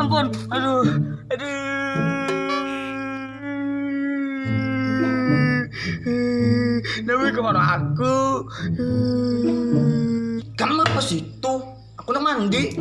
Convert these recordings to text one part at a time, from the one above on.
Ampun, aduh. Dewi kemana aku? Kamu apa situ? Aku nak mandi.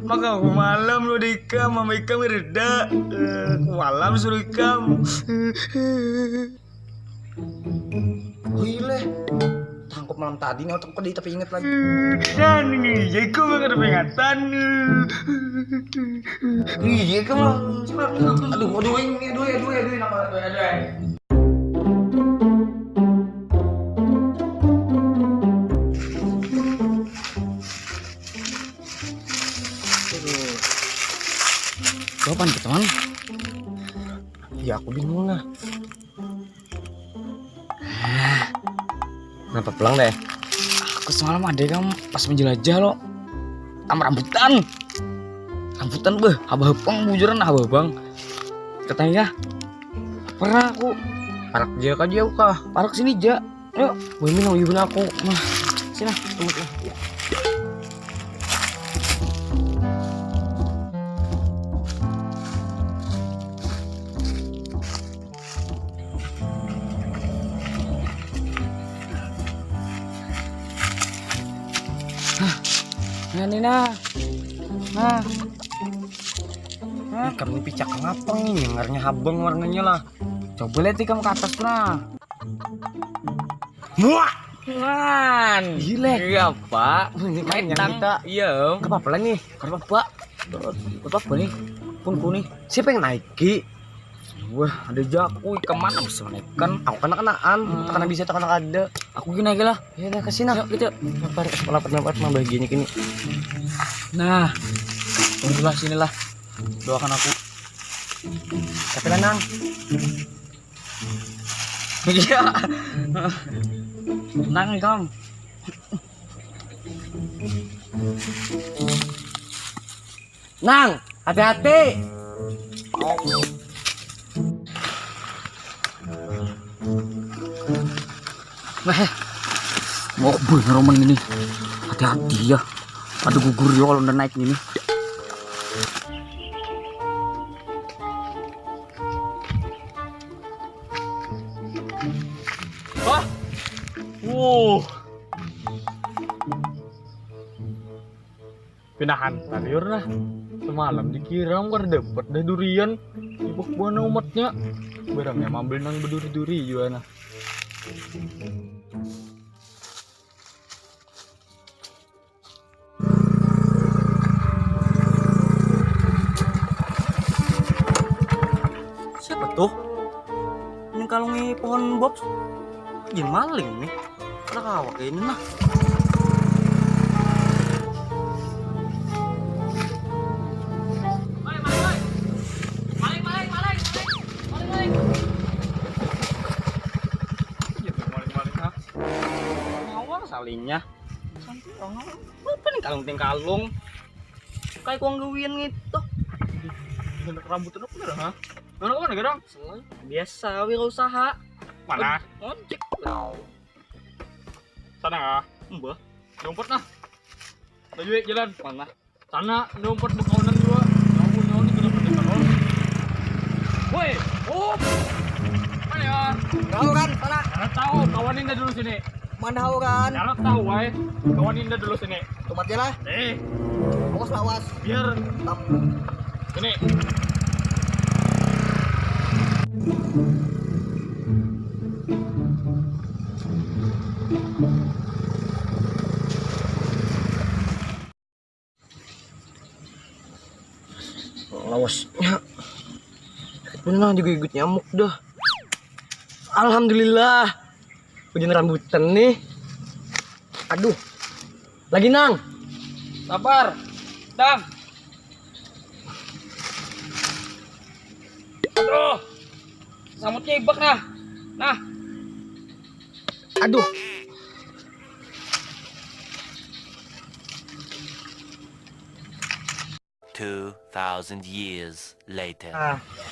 Maka aku malam lo Dika, mama Ika mereda. Aku malam suruh kamu. Wih tangkap malam tadi nih otak pedih tapi inget lagi. Dan ini jadi aku bakal peringatan. Iya kamu. Aduh ini nama. Kapan teman? Ya aku bingung lah. Kenapa pulang deh? Aku semalam ada kamu pas menjelajah lo. Rambutan beh, abah-abang bujuran abah-abang. Katanya pernah aku Parak dia aja kah? parak sini ja. Yuk, Wih minum ibu aku. nah, sini tunggu lah. Nah. Kamu picak ngapa nih? Nyengarnya habang warnanya lah. Coba lihat kamu ke atas nah. Muah. Man, Gile. iya pak. Main yang kita. Iya. Gak apa-apa lah nih. Kenapa pak? Apa nih? Punku nih. Siapa yang naiki? Wah, ada jaku kemana bisa naikkan? Aku kena-kenaan. Karena bisa tak ada. Aku gini aja lah. Ya udah kesini lah. Yuk, gitu. Lapar mah bagiannya gini. Nah, tunggulah sinilah. Doakan aku. Tapi lah nang. Iya. Nang kamu. Nang, hati-hati. Mau bener roman ini. Hati-hati ya. Ada gugur ya kalau udah naik ini. Wah. Pinahan tariur nah. Semalam dikira nggak dapat dah durian. Ibuk buana umatnya. Barangnya mambil nang berduri-duri juga nah. Siapa tuh? Ini kalungi pohon bob. Jadi maling nih. Ada kawak ini nah. Salingnya apa nih kalung kayak uang gawian gitu Rambutan apa dah ha? Mana kau negara? biasa wirausaha Mana? ojek Sana kah? mbah Dompet nah. Laju jalan. mana Sana dompet berkawanan juga. Nyawa ini kenapa dekat Woi, mana ya? Tahu kan, sana. Jangan tahu, kawanin dah dulu sini. Mana tahu kan? Jangan tahu, woi. Kawanin dah dulu sini. Tomatnya lah. Eh, Awas lawas. biar Tam. Ini. Lawasnya benar juga ikut nyamuk dah. Alhamdulillah hujan rambutan nih. Aduh lagi nang. Sabar. Dang. Aduh. Samutnya ibak nah. Nah. Aduh 2,000 years later.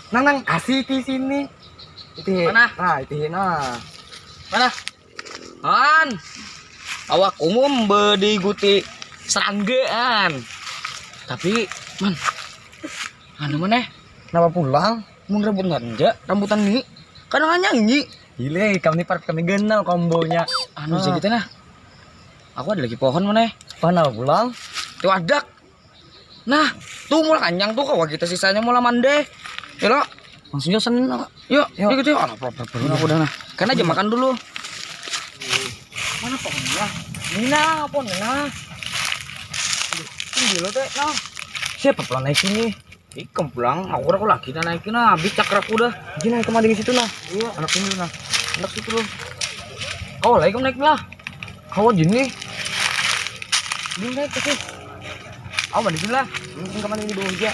nang asih di sini. Itu Mana? Nah itu nah. Mana? Man. Awak umum berdiikuti seranggaan. Tapi man. Anu mana? Kenapa pulang? Mun rambutan aja, rambutan ini kadang nyanyi. Gile kami part kami kenal kombonya. Anu jadi gitu nah. Aku ada lagi pohon mana? Kenapa pulang? Tuh ada. Nah, tuh mulai kanyang tuh kalau kita sisanya mulai mande. Ya lo, langsung Senin lah. Yuk, yuk gitu yuk. Alah, baru aku udah nah. Kan aja makan dulu. Mana pohonnya? Ini nah, pohonnya. Ini lo deh, nah. Siapa pulang naik sini? Ikem pulang, aku lagi naikin nah. Habis cakraku dah. Gini naik kemana di situ nah? Iya, anak ini nah. Anak situ loh. Kau lagi naik lah. Kau gini. Ini naik ke sini. Awas di sini lah. Mungkin kemana ini dulu aja.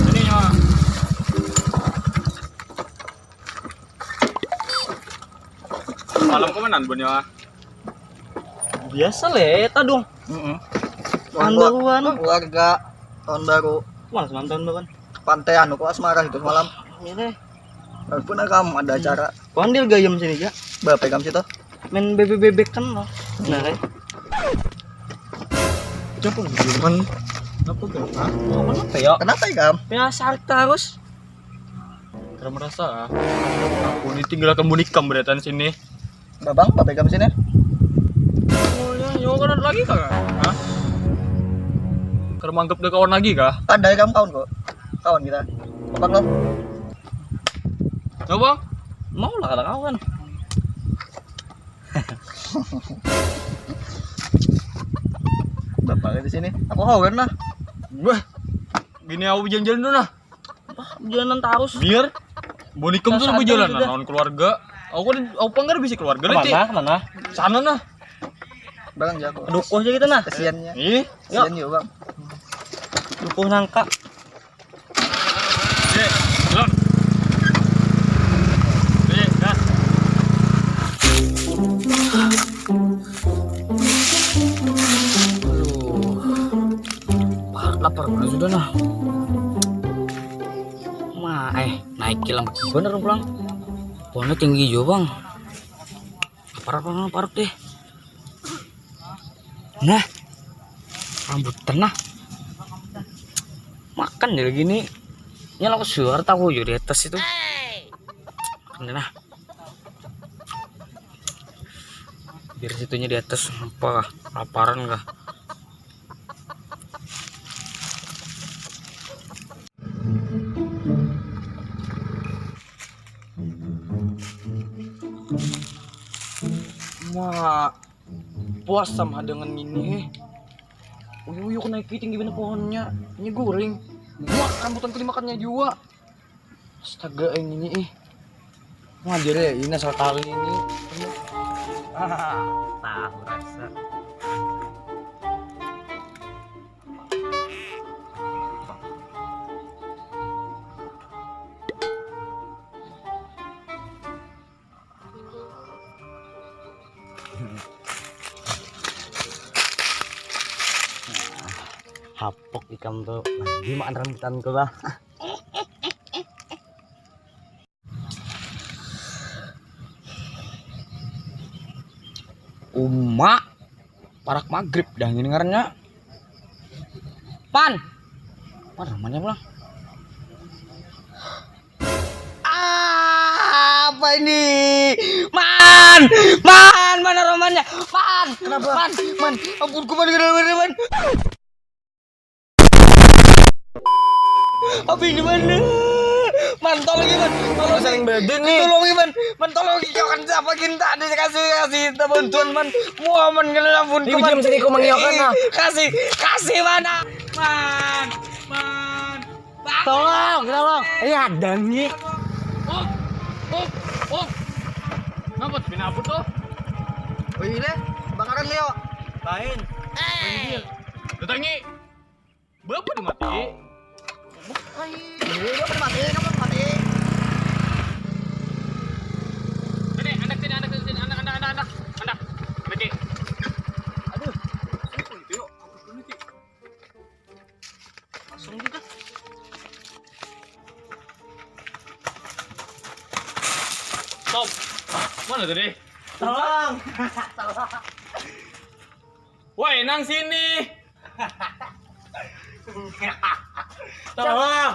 Ini ya. Malam kemanan bun ya. Biasa leta dong. Tahun baruan warga tahun baru Mana semalam tahun baruan? pantai anu kok asmara itu malam Ini. walaupun ada acara Pandil gayam sini ya. berapa jam situ Main bebek kan lo. Nah kan. Siapa gimana? Apa gak? Kenapa ya? kenapa ya Gam? Biasa terus. Karena merasa aku ini tinggal kembun ikam beratan sini. babang berapa jam sini Oh ya, yo kan ada lagi kah? Hah? Karena manggap dia kawan lagi kah? ada Gam kawan kok kawan kita babang lo Coba. Mau lah kalau kawan. bapak di sini aku kawan lah Wah. Gini aku jalan-jalan dulu nah. Jalanan terus. Biar bonikam tuh Nah, lebih jalan santai nah, non keluarga. Aku kan nggak bisa keluarga nanti. Kemana? Sana nah. bang jago Dukuh aja kita nah. kesiannya Ih, kesian juga bang Dukuh nangka. jalan. Gas. Lapar bener sudah nah. Naik kilang bener pulang. Pohonnya tinggi juga bang. Parah deh. Nah, rambutan nah. Makan ya gini. Nyala ke suara tahu di atas itu. Makan nah. Biar situnya di atas apa? Laparan kah? Wah, puas sama dengan ini. Uyuh naik tinggi bener pohonnya. Ini goreng. Wah, rambutan tadi makannya juga. Astaga, yang ini Wajar ya, ini asal kali ini. Tahu rasa. Hapok ikan tuh lagi makan rambutan tuh lah. Uma parak maghrib dah ini ngarannya. Pan namanya pulang. Apa ini? Ma! mana romannya? Man. Kenapa? Man, ampun man kenapa man? Apa ini man? Man tolong man, tolong saling badan nih. Tolong man tolong kan siapa kita kasih bantuan man. Wah man kenapa ampun Ini jam sini kau mengiokan nah. Kasih mana? Man. Tolong. Ada nih. Ngapa pinaput tuh? Oh iya, bakaran Leo. Lain. Datangi. Bapak dimati. Iya, kamu mati. Sini, anak. Anak. Pergi. Aduh. Langsung juga. Stop. Mana tadi? Tolong. Woi, nang sini. Tolong.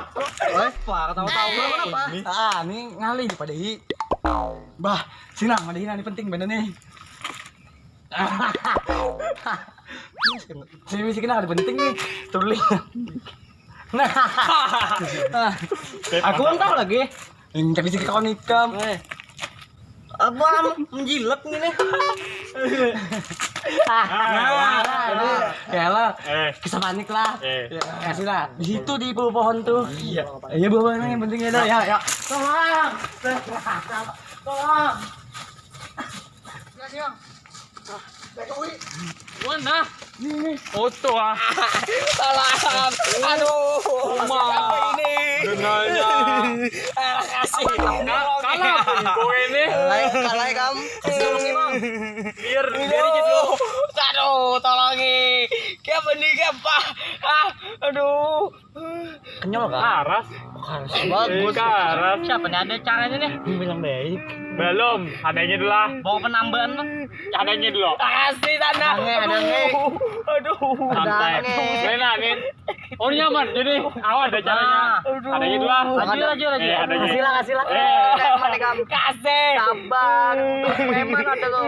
Wah, ketawa-tawa kenapa? Ini ngali di Padehi. Bah, sini Padehi ini penting bener nih. Sini kena ada penting nih. Tulis. Nah. Aku kan tahu lagi. Yang tapi sih kawan ikam. Abang menjilat nih. Ya lah, kisah panik lah. Kasih lah. Di situ di bawah pohon tuh. Iya bawah yang penting ada. Ya. Tolong. Mana? Foto ah. Salah. Aduh. Apa ini? Dengannya. Kasih. Kalah kau ini. Kalah kamu. Biar gitu. Aduh, tolongi. Siapa nih siapa? Aduh. Kenyal kan? Karas. Bagus. Karas. Siapa nih ada caranya nih? Bilang baik. Belum. Adanya dulu lah. Bawa penambahan mah. Adanya dulu. Kasih sana. Ada nge. Aduh. Santai. Lena nih. Oh nyaman. Jadi awal ada caranya. Adanya dulu lah. Lanjut. Adanya. Kasih lah. Mana kamu? Kasih. Sabar. Preman ada lo.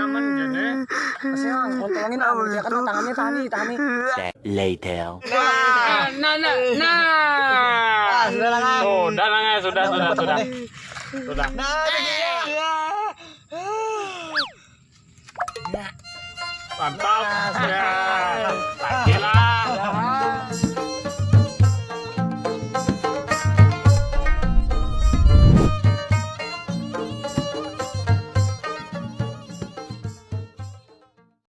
Nyaman gini. Masih tolongin aku. Ya kan tangannya tani. Later. Nah. Sudah lah kan. Sudah. Nah, dia. Mantap. Ya. Sakit.